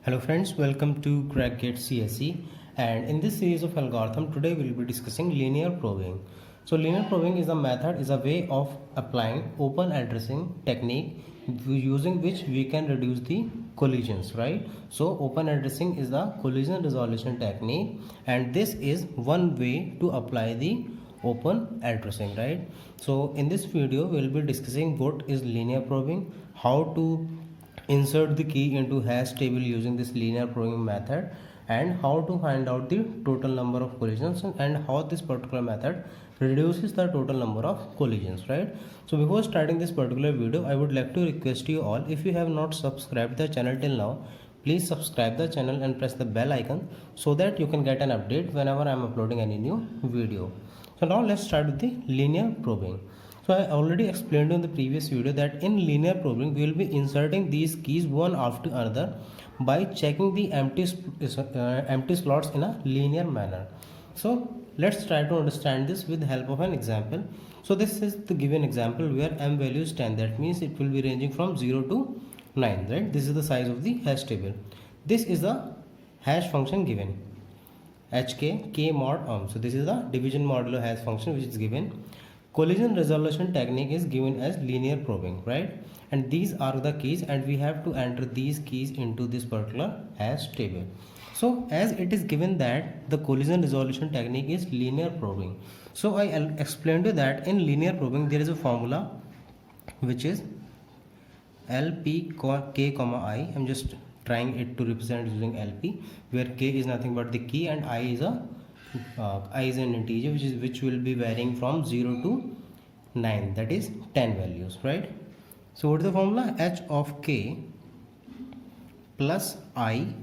Hello friends, welcome to CrackGate CSE, and in this series of algorithm today we will be discussing linear probing. So linear probing is a way of applying open addressing technique using which we can reduce the collisions, right? So open addressing is the collision resolution technique, and this is one way to apply the open addressing, right? So in this video we will be discussing what is linear probing, how to insert the key into hash table using this linear probing method, and how to find out the total number of collisions, and how this particular method reduces the total number of collisions, right? So before starting this particular video, I would like to request you all, if you have not subscribed the channel till now, please subscribe the channel and press the bell icon so that you can get an update whenever I am uploading any new video. So now let's start with the linear probing. So I already explained in the previous video that in linear probing we will be inserting these keys one after another by checking the empty slots in a linear manner. So let's try to understand this with the help of an example. So this is the given example where m value is 10. That means it will be ranging from 0 to 9, right? This is the size of the hash table. This is the hash function given, hk k mod So this is the division modulo hash function which is given. Collision resolution technique is given as linear probing, right? And these are the keys, and we have to enter these keys into this particular hash table. So as it is given that the collision resolution technique is linear probing, so I explained to you that in linear probing there is a formula which is LP k comma I. I'm just trying it to represent using LP, where k is nothing but the key and I is an integer which will be varying from 0 to 9, that is 10 values, right? So what is the formula? H of k plus I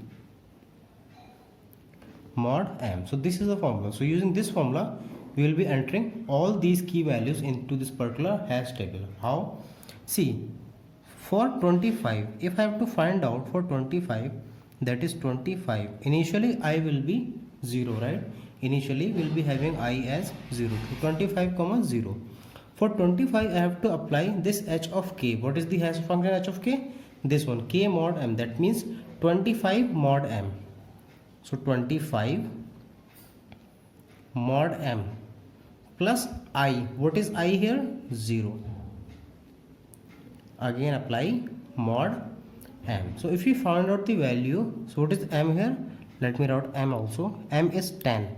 mod m. So this is the formula. So using this formula we will be entering all these key values into this particular hash table. How? See, for 25, if I have to find out for 25, that is 25, initially I will be 0, right? Initially we will be having I as 0, 25 comma 0. For 25 I have to apply this h of k. What is the hash function h of k? This one, k mod m. That means 25 mod m. So 25 mod m plus I. What is I here? 0. Again apply mod m. So if we find out the value, so what is m here? Let me write m also. M is 10.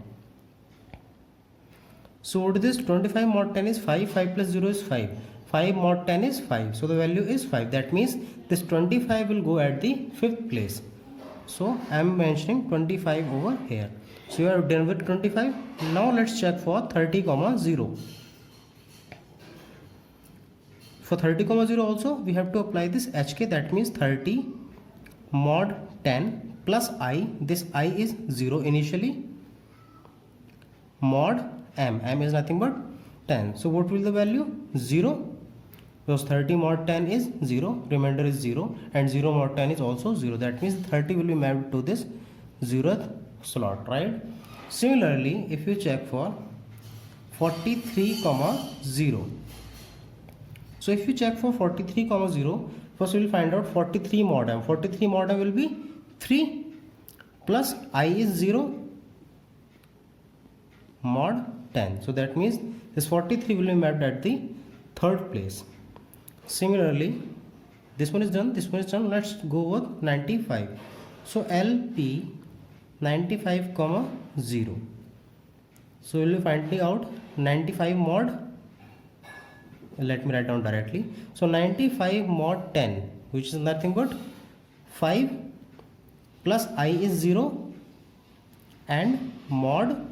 So what is this? 25 mod 10 is 5. 5 plus 0 is 5. 5 mod 10 is 5. So the value is 5. That means this 25 will go at the 5th place. So I am mentioning 25 over here. So you are done with 25. Now let's check for 30 comma 0. For 30 comma 0 also we have to apply this hk. That means 30 mod 10 plus I. This I is 0 initially, mod m is nothing but 10. So what will the value? 0, because 30 mod 10 is 0, remainder is 0, and 0 mod 10 is also 0. That means 30 will be mapped to this 0th slot, right? Similarly, if you check for 43 comma 0, so if you check for 43 comma 0, first we will find out 43 mod m. 43 mod m will be 3 plus I is 0 mod 10. So that means this 43 will be mapped at the 3rd place. Similarly, this one is done, this one is done. Let's go with 95. So LP 95 comma 0. So we will be finding out 95 mod. Let me write down directly. So 95 mod 10, which is nothing but 5 plus I is 0 and mod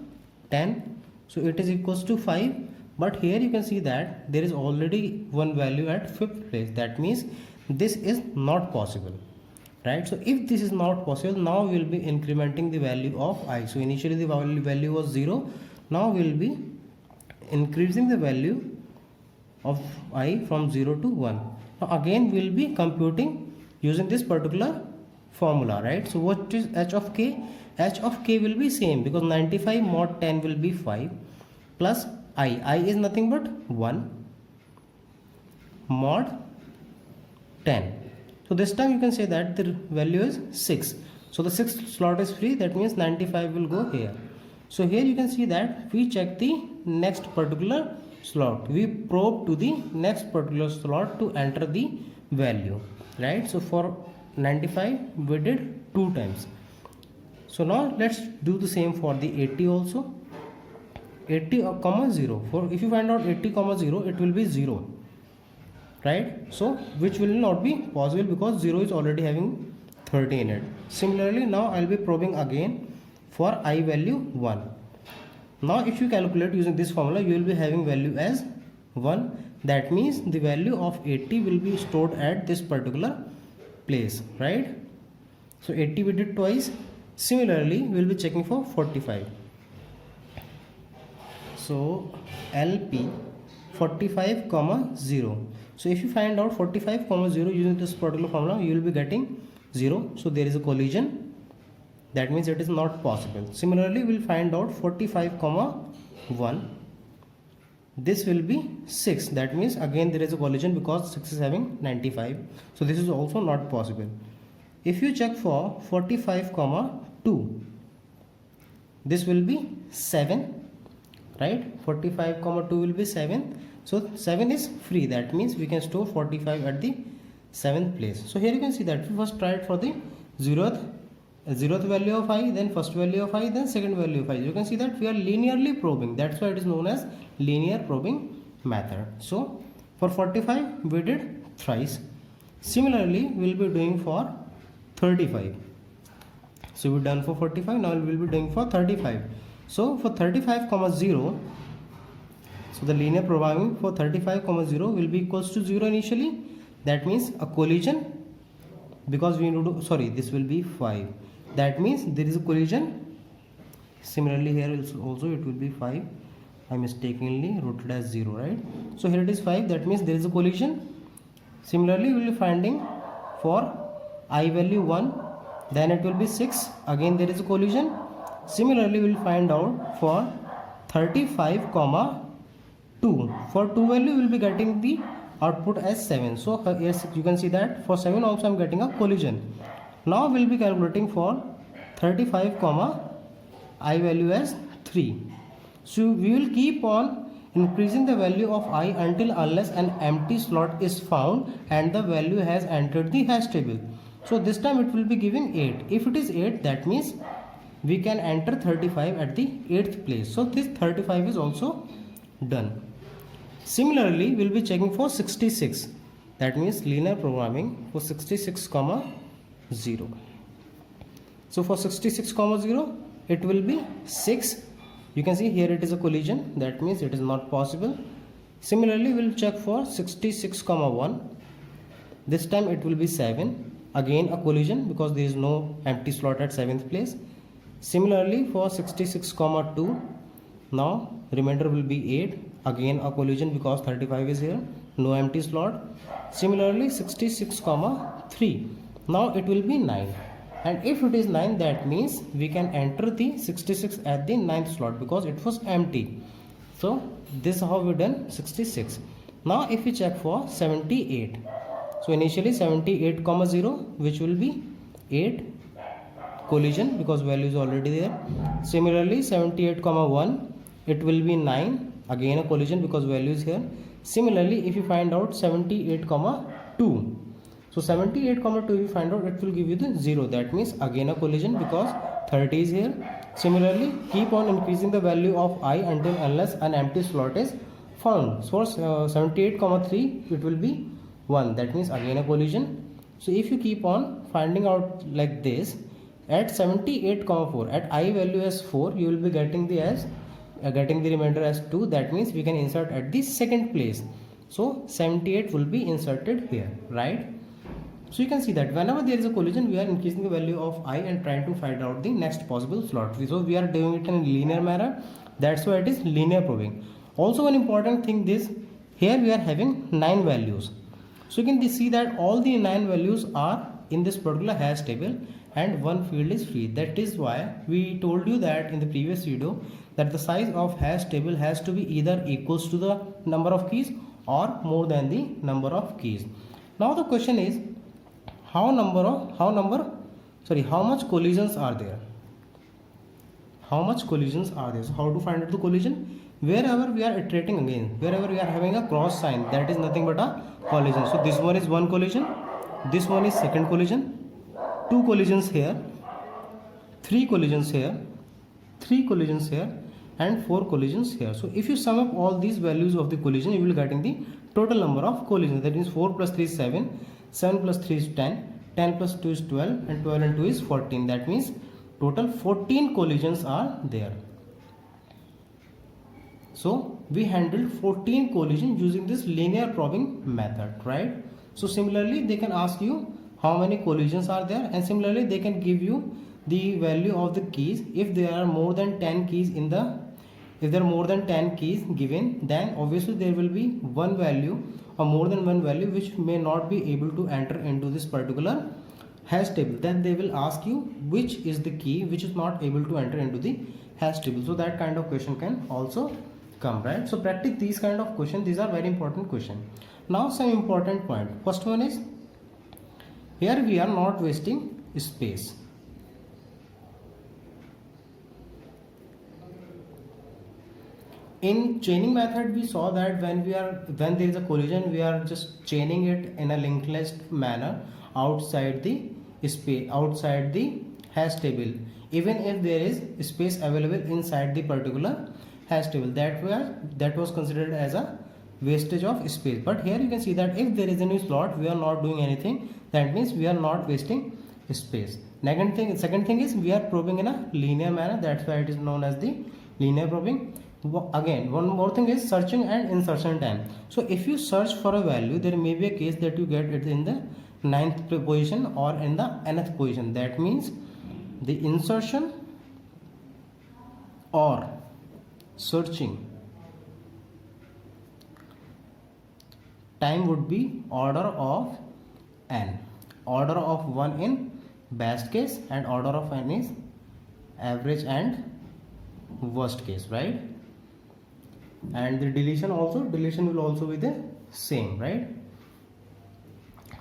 10. So it is equals to 5, but here you can see that there is already one value at 5th place. That means this is not possible, right? So if this is not possible, now we will be incrementing the value of I. So initially the value was 0. Now we will be increasing the value of I from 0 to 1. Now again we will be computing using this particular formula, right? So what is h of k? H of k will be same, because 95 mod 10 will be 5 plus I is nothing but 1 mod 10. So this time you can say that the value is 6. So the sixth slot is free, that means 95 will go here. So here you can see that we check the next particular slot. We probe to the next particular slot to enter the value, right? So for 95 we did 2 times. So now let's do the same for the 80 also. 80, 0. For if you find out 80, 0, it will be 0, right? So which will not be possible because 0 is already having 30 in it. Similarly, now I'll be probing again for I value 1. Now if you calculate using this formula, you will be having value as 1. That means the value of 80 will be stored at this particular place, right? So 80 we did twice. Similarly, we will be checking for 45. So LP 45, 0. So if you find out 45, 0 using this particular formula, you will be getting 0. So there is a collision. That means it is not possible. Similarly, we will find out 45, 1. This will be 6. That means again there is a collision because 6 is having 95. So this is also not possible. If you check for 45, 2, this will be 7. Right, 45, 2 will be 7. So 7 is free. That means we can store 45 at the 7th place. So here you can see that we first tried for the 0th value of I, then first value of I, then second value of I. You can see that we are linearly probing. That's why it is known as linear probing method. So for 45 we did thrice. Similarly, we will be doing for 35. So we done for 45. Now we will be doing for 35. So for 35, 0, so the linear programming for 35, 0 will be equals to 0 initially. That means a collision, because we need to do, sorry, this will be 5. That means there is a collision. Similarly here also it will be 5. I mistakenly wrote it as 0, right? So here it is 5. That means there is a collision. Similarly, we will be finding for I value 1. Then it will be 6. Again there is a collision. Similarly, we will find out for 35, 2. For 2 value, we will be getting the output as 7. So yes, you can see that for 7 also I am getting a collision. Now we will be calculating for 35, I value as 3. So we will keep on increasing the value of I unless an empty slot is found and the value has entered the hash table. So this time it will be giving 8. If it is 8, that means we can enter 35 at the 8th place. So this 35 is also done. Similarly, we will be checking for 66. That means linear programming for 66, 0. So for 66, 0, it will be 6. You can see here it is a collision. That means it is not possible. Similarly, we will check for 66, 1. This time it will be 7. Again a collision because there is no empty slot at 7th place. Similarly for 66, 2, now remainder will be 8. Again a collision because 35 is here, no empty slot. Similarly 66, 3, now it will be 9. And if it is 9, that means we can enter the 66 at the 9th slot because it was empty. So this is how we done 66. Now if we check for 78, so initially 78, 0, which will be 8. Collision because value is already there. Similarly 78, 1, it will be 9. Again a collision because value is here. Similarly, if you find out 78, 2, so 78, 2, if you find out, it will give you the 0. That means again a collision because 30 is here. Similarly, keep on increasing the value of I unless an empty slot is found. So for 78, 3, it will be 1. That means again a collision. So if you keep on finding out like this, at 78, 4, at I value as 4, you will be getting the remainder as 2. That means we can insert at the 2nd place. So 78 will be inserted here, right? So you can see that whenever there is a collision, we are increasing the value of I and trying to find out the next possible slot. So we are doing it in a linear manner. That's why it is linear probing. Also one important thing is, here we are having 9 values. So you can see that all the 9 values are in this particular hash table and one field is free. That is why we told you that in the previous video that the size of hash table has to be either equals to the number of keys or more than the number of keys. Now the question is, how sorry, how much collisions are there? How much collisions are there? So how to find out the collision? Wherever we are iterating again, wherever we are having a cross sign, that is nothing but a collision. So this one is one collision, this one is second collision, two collisions here, three collisions here, three collisions here, and four collisions here. So if you sum up all these values of the collision, you will get in the total number of collisions. That means 4 plus 3 is 7, 7 plus 3 is 10, 10 plus 2 is 12, and 12 and 2 is 14. That means total 14 collisions are there. So we handled 14 collisions using this linear probing method, right? So similarly, they can ask you how many collisions are there, and similarly they can give you the value of the keys. If there are more than 10 keys in the, if there are more than 10 keys given, then obviously there will be one value or more than one value which may not be able to enter into this particular hash table. Then they will ask you which is the key which is not able to enter into the hash table. So that kind of question can also come, right? So practice these kind of questions. These are very important questions. Now some important point. First one is, here we are not wasting space. In chaining method, we saw that when there is a collision, we are just chaining it in a linked list manner outside the space, outside the hash table, even if there is space available inside the particular hash table. That was considered as a wastage of space. But here you can see that if there is a new slot, we are not doing anything. That means we are not wasting space. Second thing is, we are probing in a linear manner. That's why it is known as the linear probing. Again, one more thing is searching and insertion time. So if you search for a value, there may be a case that you get it in the 9th position or in the nth position. That means the insertion or searching time would be order of n. Order of 1 in best case and order of n is average and worst case, right? And the deletion will also be the same, right?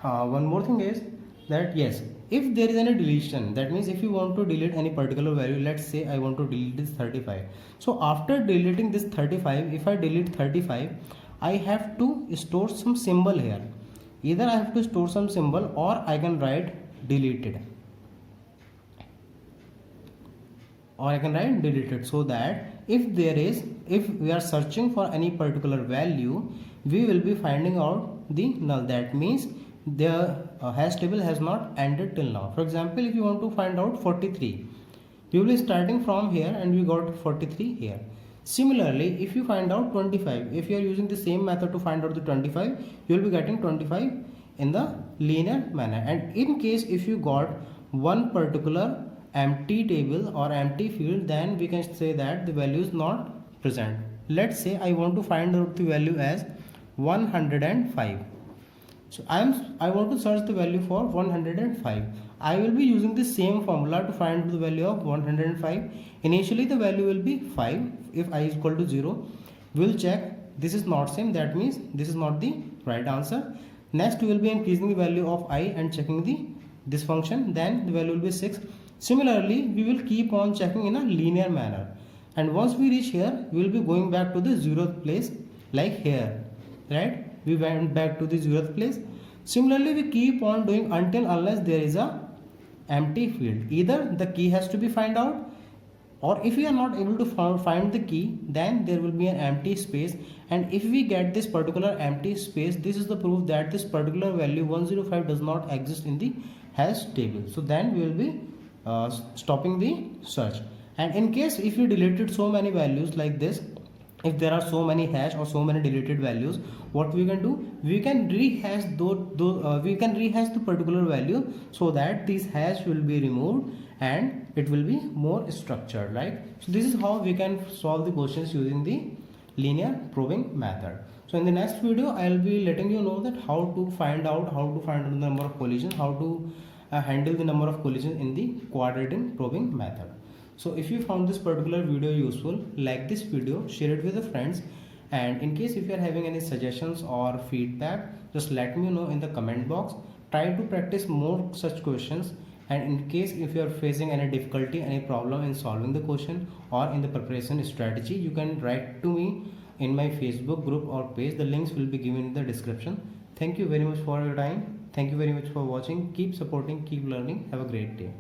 One more thing is that yes, if there is any deletion, that means if you want to delete any particular value, let's say I want to delete this 35. So after deleting this 35, if I delete 35, I have to store some symbol here. Either I have to store some symbol or I can write deleted. Or I can write deleted, so that if we are searching for any particular value, we will be finding out the null. That means the hash table has not ended till now. For example, if you want to find out 43, you will be starting from here and we got 43 here. Similarly, if you find out 25, if you are using the same method to find out the 25, you will be getting 25 in the linear manner. And in case if you got one particular empty table or empty field, then we can say that the value is not present. Let's say I want to find out the value as 105. So I want to search the value for 105. I will be using the same formula to find the value of 105. Initially the value will be 5. If I is equal to 0, we'll check this is not same, that means this is not the right answer. Next we will be increasing the value of I and checking this function, then the value will be 6. Similarly, we will keep on checking in a linear manner, and once we reach here, we will be going back to the 0th place, like here, right? We went back to the 0th place. Similarly, we keep on doing until unless there is a empty field. Either the key has to be found out, or if we are not able to find the key, then there will be an empty space. And if we get this particular empty space, this is the proof that this particular value 105 does not exist in the hash table. So then we will be stopping the search. And in case if you deleted so many values like this, if there are so many hash or so many deleted values, what we can do, we can rehash the particular value, so that this hash will be removed and it will be more structured, right? So this is how we can solve the questions using the linear probing method. So in the next video I will be letting you know that how to find out the number of collisions, how to handle the number of collisions in the quadratic probing method. So if you found this particular video useful, like this video, share it with your friends, and in case if you are having any suggestions or feedback, just let me know in the comment box. Try to practice more such questions, And in case if you are facing any difficulty, any problem in solving the question or in the preparation strategy, you can write to me in my Facebook group or page. The links will be given in the description. Thank you very much for your time. Thank you very much for watching. Keep supporting, keep learning. Have a great day.